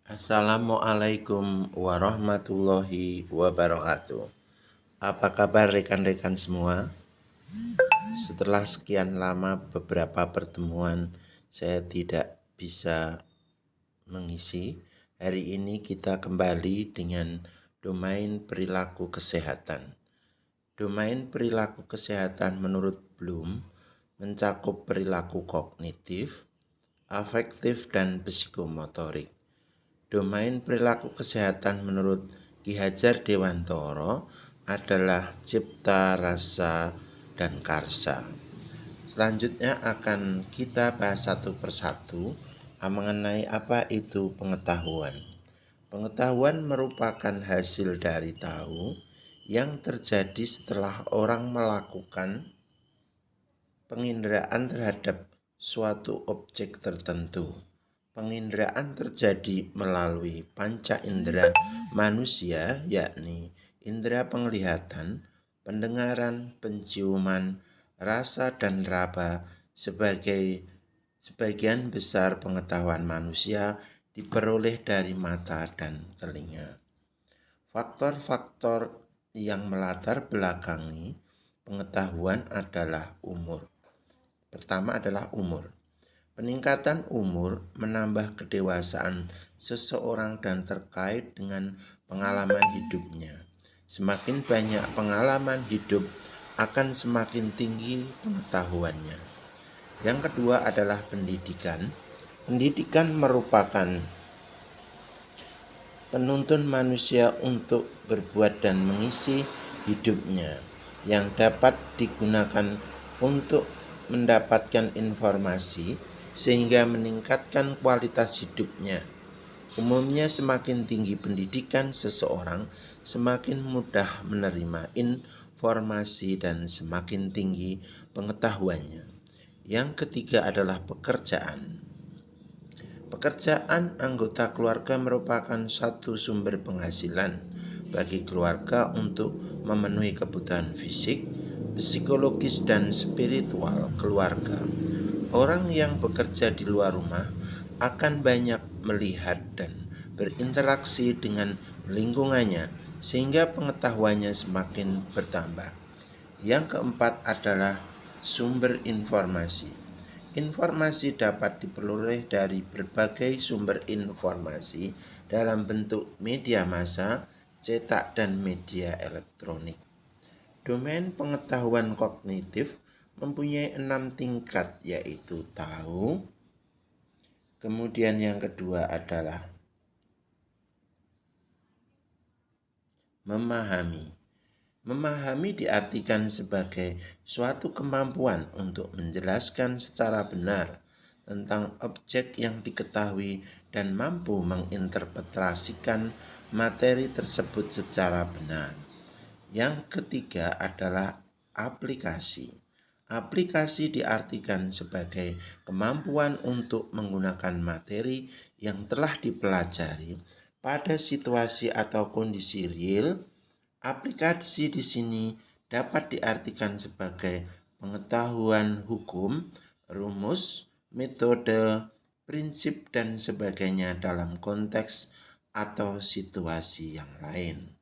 Assalamualaikum warahmatullahi wabarakatuh. Apa kabar rekan-rekan semua? Setelah sekian lama beberapa pertemuan saya tidak bisa mengisi. Hari ini kita kembali dengan domain perilaku kesehatan. Domain perilaku kesehatan menurut Bloom mencakup perilaku kognitif, afektif, dan psikomotorik. Domain perilaku kesehatan menurut Ki Hajar Dewantara adalah cipta, rasa, dan karsa. Selanjutnya akan kita bahas satu persatu mengenai apa itu pengetahuan. Pengetahuan merupakan hasil dari tahu yang terjadi setelah orang melakukan penginderaan terhadap suatu objek tertentu. Penginderaan terjadi melalui panca indera manusia, yakni indera penglihatan, pendengaran, penciuman, rasa, dan raba. Sebagian besar pengetahuan manusia diperoleh dari mata dan telinga. Faktor-faktor yang melatar belakangi pengetahuan adalah umur. Pertama adalah umur. Peningkatan umur menambah kedewasaan seseorang dan terkait dengan pengalaman hidupnya. Semakin banyak pengalaman hidup, akan semakin tinggi pengetahuannya. Yang kedua adalah pendidikan. Pendidikan merupakan penuntun manusia untuk berbuat dan mengisi hidupnya yang dapat digunakan untuk mendapatkan informasi sehingga meningkatkan kualitas hidupnya. Umumnya semakin tinggi pendidikan seseorang, semakin mudah menerima informasi dan semakin tinggi pengetahuannya. Yang ketiga adalah pekerjaan. Pekerjaan anggota keluarga merupakan satu sumber penghasilan bagi keluarga untuk memenuhi kebutuhan fisik, psikologis, dan spiritual keluarga. Orang yang bekerja di luar rumah akan banyak melihat dan berinteraksi dengan lingkungannya sehingga pengetahuannya semakin bertambah. Yang keempat adalah sumber informasi. Informasi dapat diperoleh dari berbagai sumber informasi dalam bentuk media massa, cetak, dan media elektronik. Domain pengetahuan kognitif mempunyai 6 tingkat, yaitu tahu. Kemudian yang kedua adalah memahami. Memahami diartikan sebagai suatu kemampuan untuk menjelaskan secara benar tentang objek yang diketahui dan mampu menginterpretasikan materi tersebut secara benar. Yang ketiga adalah aplikasi. Aplikasi diartikan sebagai kemampuan untuk menggunakan materi yang telah dipelajari pada situasi atau kondisi real. Aplikasi di sini dapat diartikan sebagai pengetahuan hukum, rumus, metode, prinsip, dan sebagainya dalam konteks atau situasi yang lain.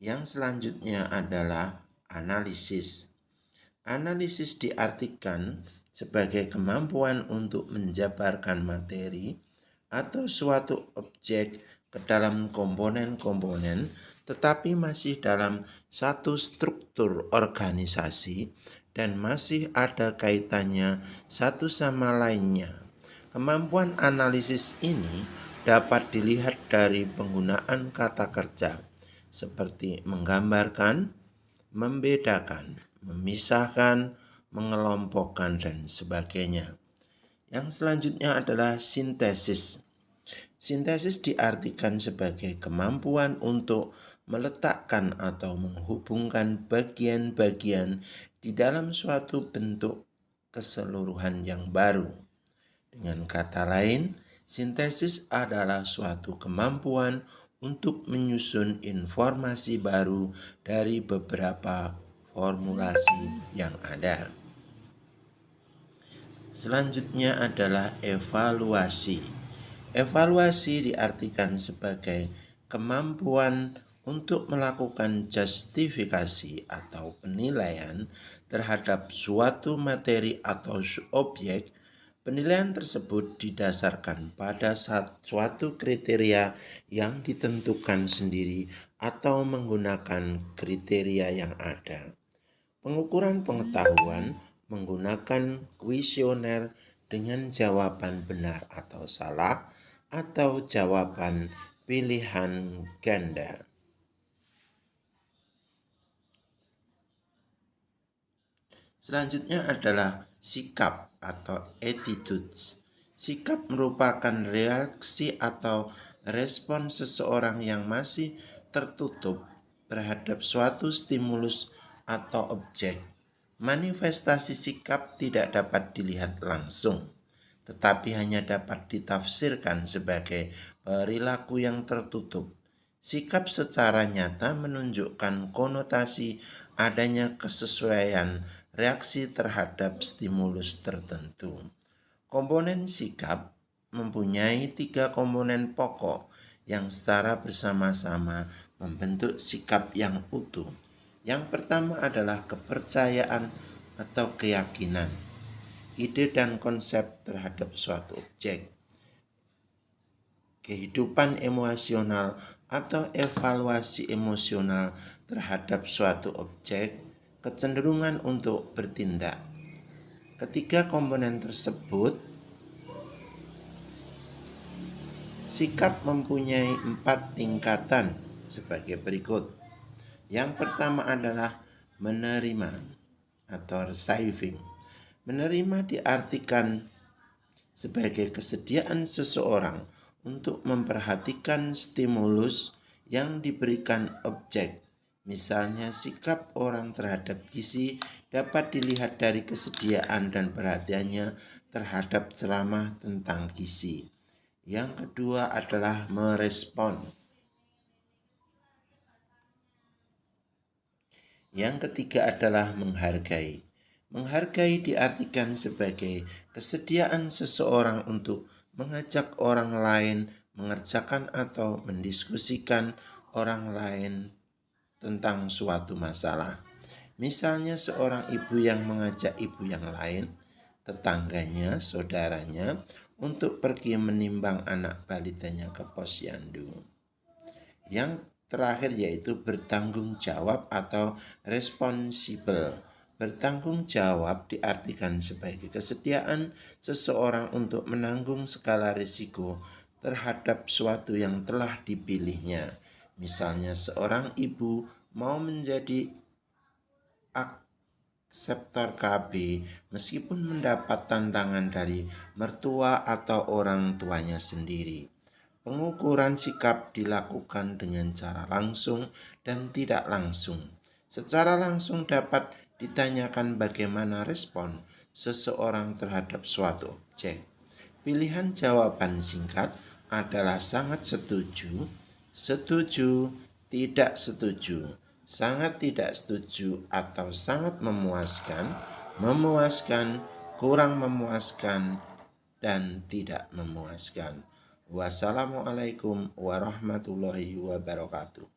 Yang selanjutnya adalah analisis. Analisis diartikan sebagai kemampuan untuk menjabarkan materi atau suatu objek ke dalam komponen-komponen, tetapi masih dalam satu struktur organisasi dan masih ada kaitannya satu sama lainnya. Kemampuan analisis ini dapat dilihat dari penggunaan kata kerja seperti menggambarkan, membedakan, memisahkan, mengelompokkan, dan sebagainya. Yang selanjutnya adalah sintesis. Sintesis diartikan sebagai kemampuan untuk meletakkan atau menghubungkan bagian-bagian di dalam suatu bentuk keseluruhan yang baru. Dengan kata lain, sintesis adalah suatu kemampuan untuk menyusun informasi baru dari beberapa formulasi yang ada. Selanjutnya adalah evaluasi. Evaluasi diartikan sebagai kemampuan untuk melakukan justifikasi atau penilaian terhadap suatu materi atau objek. Penilaian tersebut didasarkan pada suatu kriteria yang ditentukan sendiri atau menggunakan kriteria yang ada. Pengukuran pengetahuan menggunakan kuesioner dengan jawaban benar atau salah atau jawaban pilihan ganda. Selanjutnya adalah sikap atau attitudes. Sikap merupakan reaksi atau respon seseorang yang masih tertutup terhadap suatu stimulus atau objek. Manifestasi sikap tidak dapat dilihat langsung, tetapi hanya dapat ditafsirkan sebagai perilaku yang tertutup. Sikap secara nyata menunjukkan konotasi adanya kesesuaian reaksi terhadap stimulus tertentu. Komponen sikap mempunyai 3 komponen pokok yang secara bersama-sama membentuk sikap yang utuh. Yang pertama adalah kepercayaan atau keyakinan, ide dan konsep terhadap suatu objek. Kehidupan emosional atau evaluasi emosional terhadap suatu objek, kecenderungan untuk bertindak. Ketiga komponen tersebut, sikap mempunyai 4 tingkatan sebagai berikut. Yang pertama adalah menerima atau receiving. Menerima diartikan sebagai kesediaan seseorang untuk memperhatikan stimulus yang diberikan objek. Misalnya, sikap orang terhadap gizi dapat dilihat dari kesediaan dan perhatiannya terhadap ceramah tentang gizi. Yang kedua adalah merespon. Yang ketiga adalah menghargai. Menghargai diartikan sebagai kesediaan seseorang untuk mengajak orang lain mengerjakan atau mendiskusikan orang lain tentang suatu masalah. Misalnya, seorang ibu yang mengajak ibu yang lain, tetangganya, saudaranya, untuk pergi menimbang anak balitanya ke posyandu. Yang terakhir yaitu bertanggung jawab atau responsible. Bertanggung jawab diartikan sebagai kesediaan seseorang untuk menanggung segala risiko terhadap suatu yang telah dipilihnya. Misalnya, seorang ibu mau menjadi akseptor KB meskipun mendapat tantangan dari mertua atau orang tuanya sendiri. Pengukuran sikap dilakukan dengan cara langsung dan tidak langsung. Secara langsung dapat ditanyakan bagaimana respon seseorang terhadap suatu objek. Pilihan jawaban singkat adalah sangat setuju, setuju, tidak setuju, sangat tidak setuju, atau sangat memuaskan, memuaskan, kurang memuaskan, dan tidak memuaskan. Wassalamualaikum warahmatullahi wabarakatuh.